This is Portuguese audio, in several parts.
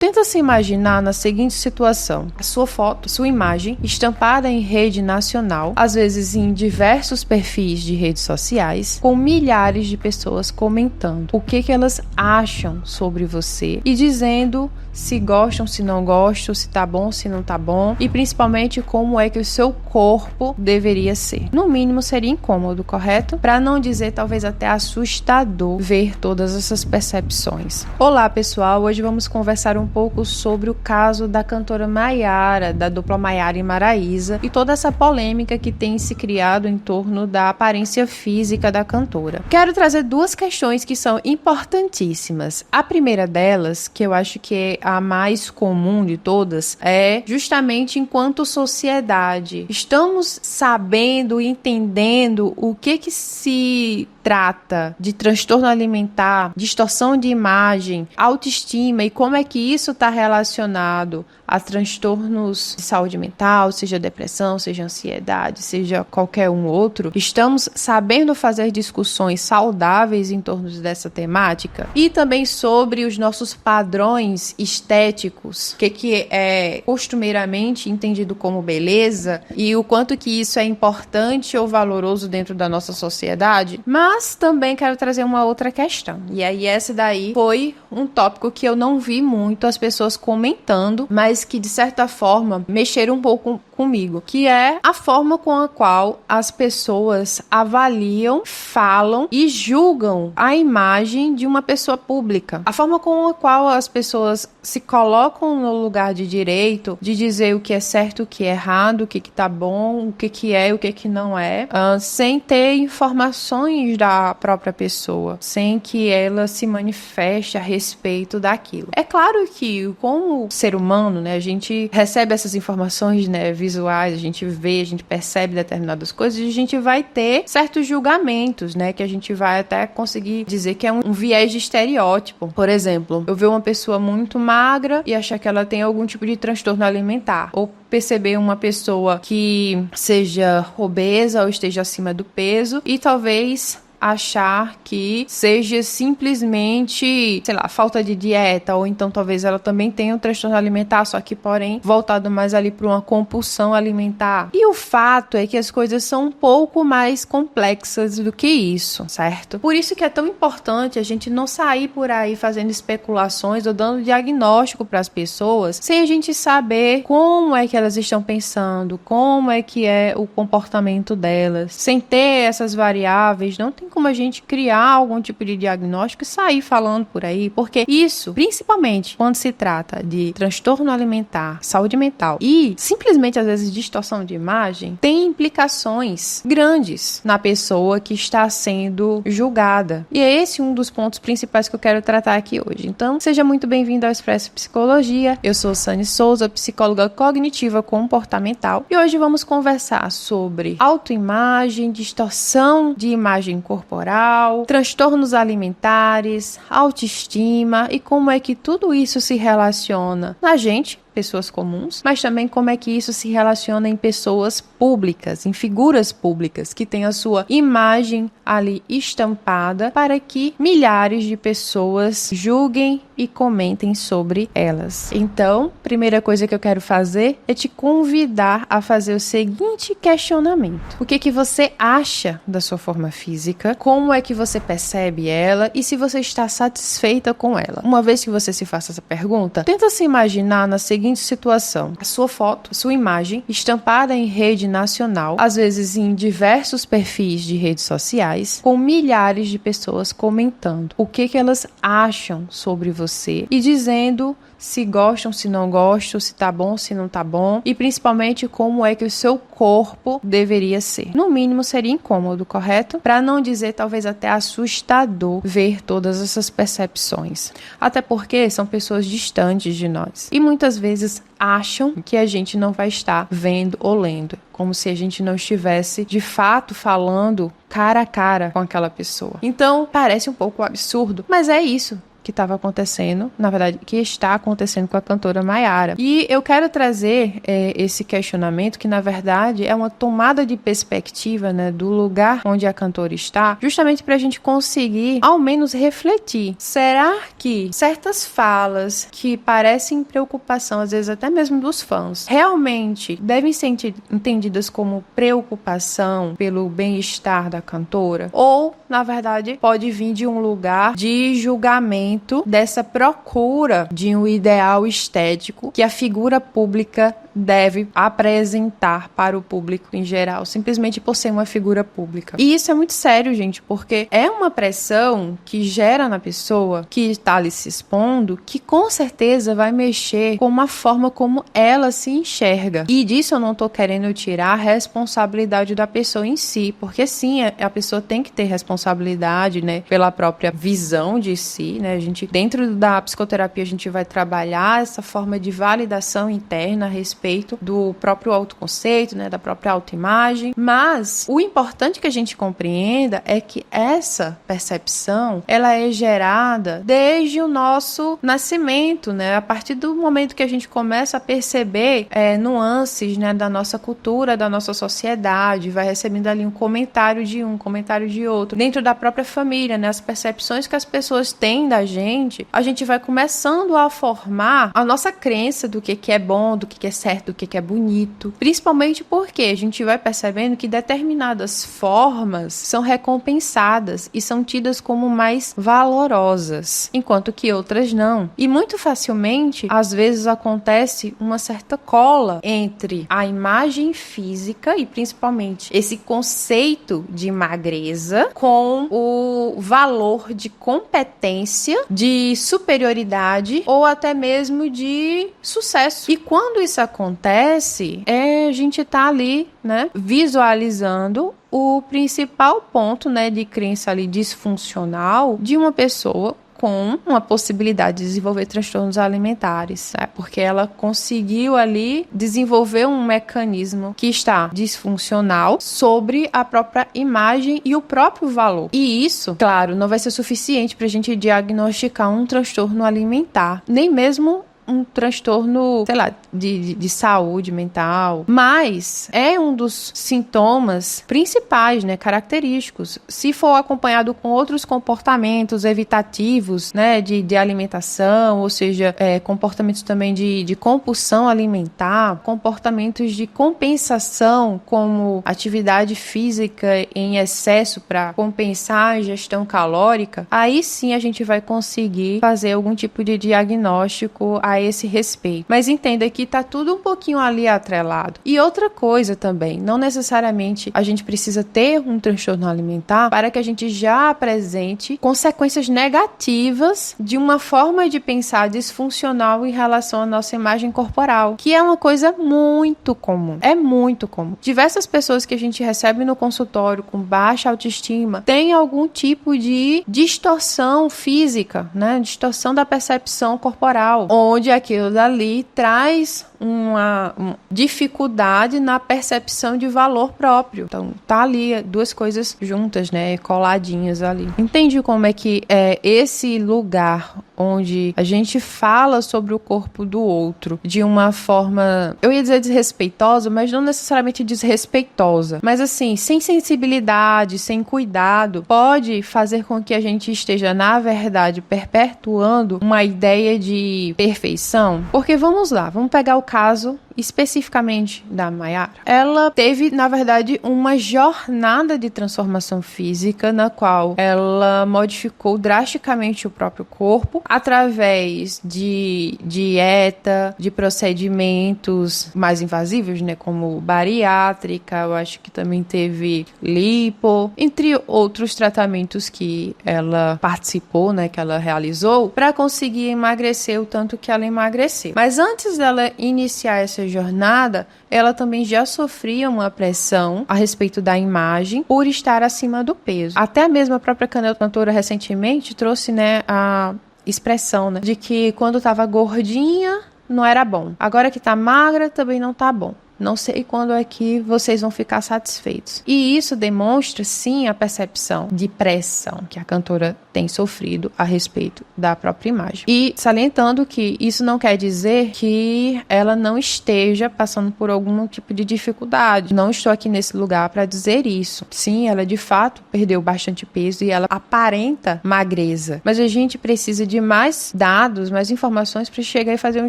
Tenta se imaginar na seguinte situação: a sua foto, sua imagem, estampada em rede nacional, às vezes em diversos perfis de redes sociais, com milhares de pessoas comentando o que elas acham sobre você e dizendo se gostam, se não gostam, se tá bom, se não tá bom, e principalmente como é que o seu corpo deveria ser. No mínimo seria incômodo, correto? Para não dizer talvez até assustador ver todas essas percepções. Olá pessoal, hoje vamos conversar um pouco sobre o caso da cantora Maiara, da dupla Maiara e Maraísa, e toda essa polêmica que tem se criado em torno da aparência física da cantora. Quero trazer duas questões que são importantíssimas. A primeira delas, que eu acho que é a mais comum de todas, é justamente enquanto sociedade estamos sabendo e entendendo o que se trata de transtorno alimentar, distorção de imagem, autoestima e como é que isso está relacionado a transtornos de saúde mental, seja depressão, seja ansiedade, seja qualquer um outro. Estamos sabendo fazer discussões saudáveis em torno dessa temática e também sobre os nossos padrões estéticos, o que é costumeiramente entendido como beleza e o quanto que isso é importante ou valoroso dentro da nossa sociedade. Mas também quero trazer uma outra questão. E aí essa daí foi um tópico que eu não vi muito as pessoas comentando, mas que de certa forma mexeram um pouco comigo, que é a forma com a qual as pessoas avaliam, falam e julgam a imagem de uma pessoa pública. A forma com a qual as pessoas se colocam no lugar de direito, de dizer o que é certo, o que é errado, o que tá bom, o que é, o que não é, sem ter informações da própria pessoa, sem que ela se manifeste a respeito daquilo. É claro que, como ser humano, né, a gente recebe essas informações, né, visuais, a gente vê, a gente percebe determinadas coisas e a gente vai ter certos julgamentos, né, que a gente vai até conseguir dizer que é um viés de estereótipo. Por exemplo, eu ver uma pessoa muito magra e achar que ela tem algum tipo de transtorno alimentar, ou perceber uma pessoa que seja obesa ou esteja acima do peso e talvez achar que seja simplesmente, sei lá, falta de dieta, ou então talvez ela também tenha um transtorno alimentar, só que porém voltado mais ali para uma compulsão alimentar. E o fato é que as coisas são um pouco mais complexas do que isso, certo? Por isso que é tão importante a gente não sair por aí fazendo especulações ou dando diagnóstico para as pessoas sem a gente saber como é que elas estão pensando, como é que é o comportamento delas. Sem ter essas variáveis, não tem como a gente criar algum tipo de diagnóstico e sair falando por aí, porque isso, principalmente quando se trata de transtorno alimentar, saúde mental e simplesmente às vezes distorção de imagem, tem implicações grandes na pessoa que está sendo julgada. E é esse um dos pontos principais que eu quero tratar aqui hoje. Então, seja muito bem-vindo ao Expresso Psicologia. Eu sou Sani Souza, psicóloga cognitiva comportamental, e hoje vamos conversar sobre autoimagem, distorção de imagem corporal, transtornos alimentares, autoestima e como é que tudo isso se relaciona na gente, pessoas comuns, mas também como é que isso se relaciona em pessoas públicas, em figuras públicas, que têm a sua imagem ali estampada para que milhares de pessoas julguem e comentem sobre elas. Então, primeira coisa que eu quero fazer é te convidar a fazer o seguinte questionamento: o que você acha da sua forma física? Como é que você percebe ela? E se você está satisfeita com ela? Uma vez que você se faça essa pergunta, tenta se imaginar na seguinte situação: a sua foto, sua imagem, estampada em rede nacional, às vezes em diversos perfis de redes sociais, com milhares de pessoas comentando o que elas acham sobre você e dizendo se gostam, se não gostam, se tá bom, se não tá bom, e principalmente como é que o seu corpo deveria ser. No mínimo seria incômodo, correto? Para não dizer talvez até assustador ver todas essas percepções. Até porque são pessoas distantes de nós e muitas vezes acham que a gente não vai estar vendo ou lendo, como se a gente não estivesse de fato falando cara a cara com aquela pessoa. Então parece um pouco absurdo, mas é isso. que estava acontecendo, na verdade, que está acontecendo com a cantora Maiara. E eu quero trazer esse questionamento, que na verdade é uma tomada de perspectiva, né, do lugar onde a cantora está, justamente para a gente conseguir, ao menos, refletir. Será que certas falas que parecem preocupação, às vezes até mesmo dos fãs, realmente devem ser entendidas como preocupação pelo bem-estar da cantora? Ou, na verdade, pode vir de um lugar de julgamento dessa procura de um ideal estético que a figura pública deve apresentar para o público em geral, simplesmente por ser uma figura pública. E isso é muito sério, gente, porque é uma pressão que gera na pessoa que está ali se expondo, que com certeza vai mexer com uma forma como ela se enxerga. E disso eu não estou querendo tirar a responsabilidade da pessoa em si, porque sim, a pessoa tem que ter responsabilidade, né, pela própria visão de si, né? A gente, dentro da psicoterapia, a gente vai trabalhar essa forma de validação interna a respeito do próprio autoconceito, né, da própria autoimagem, mas o importante que a gente compreenda é que essa percepção, ela é gerada desde o nosso nascimento, né, a partir do momento que a gente começa a perceber nuances, né, da nossa cultura, da nossa sociedade, vai recebendo ali um comentário de um, comentário de outro, dentro da própria família, né, as percepções que as pessoas têm da gente, a gente vai começando a formar a nossa crença do que é bom, do que é certo, do que é bonito, principalmente porque a gente vai percebendo que determinadas formas são recompensadas e são tidas como mais valorosas, enquanto que outras não. E muito facilmente, às vezes acontece uma certa cola entre a imagem física e principalmente esse conceito de magreza com o valor de competência, de superioridade ou até mesmo de sucesso. E quando isso acontece, a gente tá ali, né, visualizando o principal ponto, né, de crença ali disfuncional de uma pessoa com uma possibilidade de desenvolver transtornos alimentares, né? Porque ela conseguiu ali desenvolver um mecanismo que está disfuncional sobre a própria imagem e o próprio valor. E isso, claro, não vai ser suficiente para a gente diagnosticar um transtorno alimentar, nem mesmo um transtorno, sei lá, de saúde mental, mas é um dos sintomas principais, né, característicos. Se for acompanhado com outros comportamentos evitativos, né, de alimentação, ou seja, comportamentos também de compulsão alimentar, comportamentos de compensação, como atividade física em excesso para compensar a ingestão calórica, aí sim a gente vai conseguir fazer algum tipo de diagnóstico a esse respeito. Mas entenda que tá tudo um pouquinho ali atrelado. E outra coisa também, não necessariamente a gente precisa ter um transtorno alimentar para que a gente já apresente consequências negativas de uma forma de pensar disfuncional em relação à nossa imagem corporal, que é uma coisa muito comum. É muito comum. Diversas pessoas que a gente recebe no consultório com baixa autoestima têm algum tipo de distorção física, né? Distorção da percepção corporal, onde aquilo dali traz uma dificuldade na percepção de valor próprio. Então, tá ali duas coisas juntas, né? Coladinhas ali. Entende como é que esse lugar onde a gente fala sobre o corpo do outro de uma forma, eu ia dizer desrespeitosa, mas não necessariamente desrespeitosa, mas assim, sem sensibilidade, sem cuidado, pode fazer com que a gente esteja, na verdade, perpetuando uma ideia de perfeição? Porque vamos lá, vamos pegar o caso especificamente da Maiara. Ela teve, na verdade, uma jornada de transformação física na qual ela modificou drasticamente o próprio corpo através de dieta, de procedimentos mais invasivos, né, como bariátrica, eu acho que também teve lipo, entre outros tratamentos que ela participou, né, que ela realizou para conseguir emagrecer o tanto que ela emagreceu. Mas antes dela iniciar essa jornada, ela também já sofria uma pressão a respeito da imagem por estar acima do peso. Até mesmo a própria cantora recentemente trouxe, né, a expressão, né, de que quando estava gordinha não era bom. Agora que tá magra também não tá bom. não sei quando é que vocês vão ficar satisfeitos. E isso demonstra, sim, a percepção de pressão que a cantora tem sofrido a respeito da própria imagem. E salientando que isso não quer dizer que ela não esteja passando por algum tipo de dificuldade. Não estou aqui nesse lugar para dizer isso. Sim, ela de fato perdeu bastante peso e ela aparenta magreza. Mas a gente precisa de mais dados, mais informações para chegar e fazer um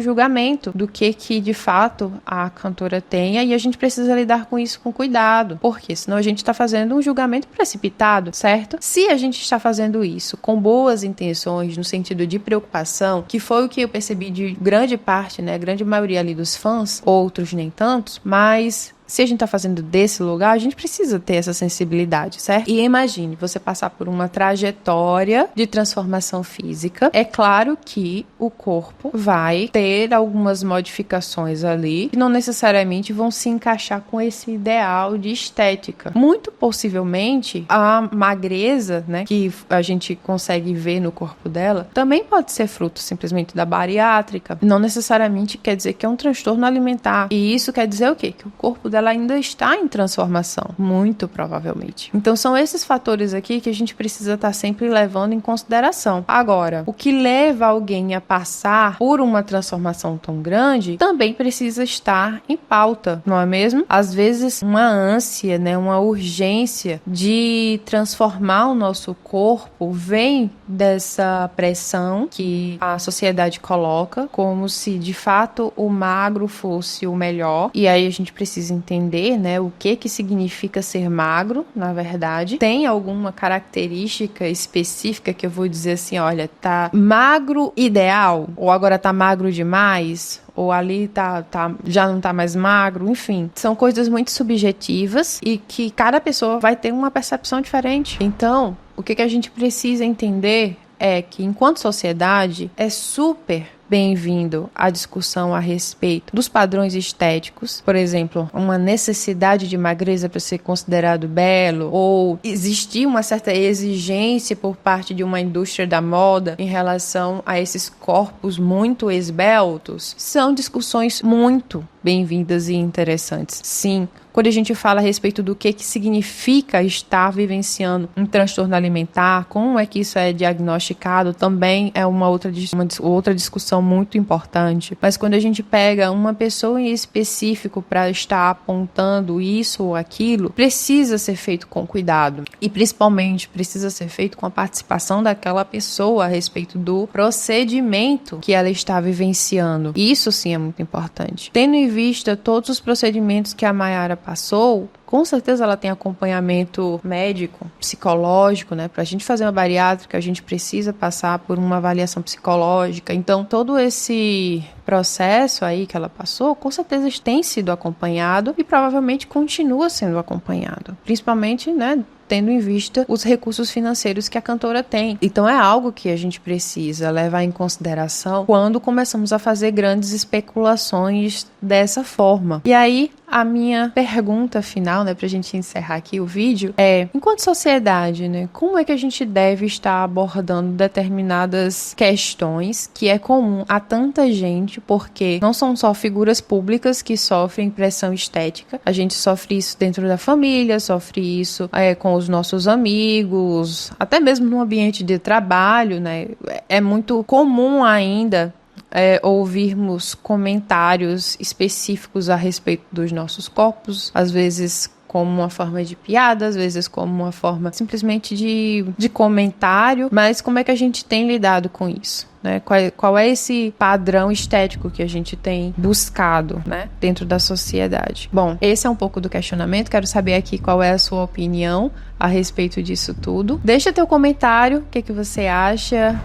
julgamento do que de fato a cantora tenha, e a gente precisa lidar com isso com cuidado, porque senão a gente está fazendo um julgamento precipitado, certo? Se a gente está fazendo isso com boas intenções, no sentido de preocupação, que foi o que eu percebi de grande parte, né, grande maioria ali dos fãs, outros nem tantos, mas se a gente está fazendo desse lugar, a gente precisa ter essa sensibilidade, certo? E imagine você passar por uma trajetória de transformação física. É claro que o corpo vai ter algumas modificações ali que não necessariamente vão se encaixar com esse ideal de estética. Muito possivelmente, a magreza, né, que a gente consegue ver no corpo dela, também pode ser fruto simplesmente da bariátrica. Não necessariamente quer dizer que é um transtorno alimentar. E isso quer dizer o quê? Que o corpo dela ainda está em transformação, muito provavelmente. Então são esses fatores aqui que a gente precisa estar sempre levando em consideração. Agora, o que leva alguém a passar por uma transformação tão grande também precisa estar em pauta, não é mesmo? Às vezes uma ânsia, né, uma urgência de transformar o nosso corpo vem dessa pressão que a sociedade coloca, como se de fato o magro fosse o melhor, e aí a gente precisa entender, né, o que significa ser magro, na verdade. Tem alguma característica específica que eu vou dizer assim, olha, tá magro ideal, ou agora tá magro demais, ou ali já não tá mais magro, enfim. São coisas muito subjetivas e que cada pessoa vai ter uma percepção diferente. Então, o que a gente precisa entender é que, enquanto sociedade, é super bem-vindo à discussão a respeito dos padrões estéticos, por exemplo, uma necessidade de magreza para ser considerado belo, ou existir uma certa exigência por parte de uma indústria da moda em relação a esses corpos muito esbeltos, são discussões muito bem-vindas e interessantes. Sim, quando a gente fala a respeito do que significa estar vivenciando um transtorno alimentar, como é que isso é diagnosticado, também é uma outra discussão muito importante. Mas quando a gente pega uma pessoa em específico para estar apontando isso ou aquilo, precisa ser feito com cuidado. E principalmente precisa ser feito com a participação daquela pessoa a respeito do procedimento que ela está vivenciando. Isso sim é muito importante. Tendo em vista todos os procedimentos que a Mayara passou, com certeza ela tem acompanhamento médico, psicológico, né? Pra gente fazer uma bariátrica, a gente precisa passar por uma avaliação psicológica. Então, todo esse processo aí que ela passou, com certeza tem sido acompanhado e provavelmente continua sendo acompanhado. Principalmente, né, tendo em vista os recursos financeiros que a cantora tem. Então é algo que a gente precisa levar em consideração quando começamos a fazer grandes especulações dessa forma. E aí, a minha pergunta final, né, pra gente encerrar aqui o vídeo, é: enquanto sociedade, né, como é que a gente deve estar abordando determinadas questões que é comum a tanta gente, porque não são só figuras públicas que sofrem pressão estética, a gente sofre isso dentro da família, sofre isso com os nossos amigos, até mesmo no ambiente de trabalho, né, é muito comum ainda ouvirmos comentários específicos a respeito dos nossos corpos, às vezes como uma forma de piada, às vezes como uma forma simplesmente de comentário, mas como é que a gente tem lidado com isso? Né? Qual é esse padrão estético que a gente tem buscado, né, dentro da sociedade? Bom, esse é um pouco do questionamento. Quero saber aqui qual é a sua opinião a respeito disso tudo. Deixa teu comentário, o que você acha.